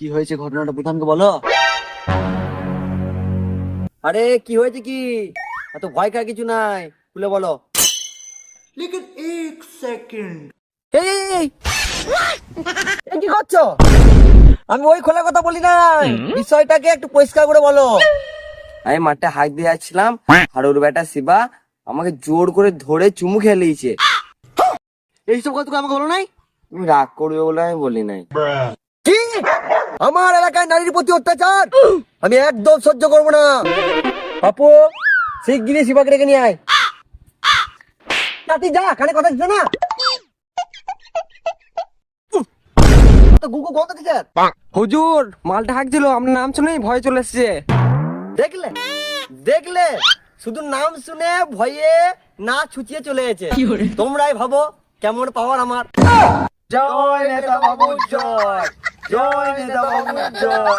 কি হয়েছে ঘটনাটা প্রধানকে বলো। আরে কি হয়েছে কি, এত ভয় খাওয়ার কিছু নাই, খুলে বলো। लेकिन एक सेकंड। এই এই, এই, এই কি করছো? আমি ওই খোলা কথা বলি নাই, বিষয়টাকে একটু পরিষ্কার করে বলো। আমি মাঠে হাঁক দিয়ে যাচ্ছিলাম, হাড়ুর বেটা শিবা আমাকে জোর করে ধরে চুমু খেয়ে নিয়েছে। এইসব কথা আমাকে বলো নাই। তুমি রাগ করবে বলে আমি বলি নাই। কি? আমার এলাকায় নারীর প্রতি অত্যাচার আমি একদম সহ্য করবো না। বাপু শিগগিরই শিবাকে রেখে নিয়ে আয়। তাতি যা, কানে কথা দিচ্ছে না তো গুগু গন্ধ দিচ্ছে। হুজুর মালটা হাঁকছিল, আপনার নাম শুনেই ভয় চলে এসছে। দেখলে দেখলে, শুধু নাম শুনে ভয়ে না ছুটিয়ে চলে গেছে। তোমরাই ভাবো কেমন পাওয়ার আমার। জয় নেতা বাবু জয়, জয় নেতা বাবু জয়।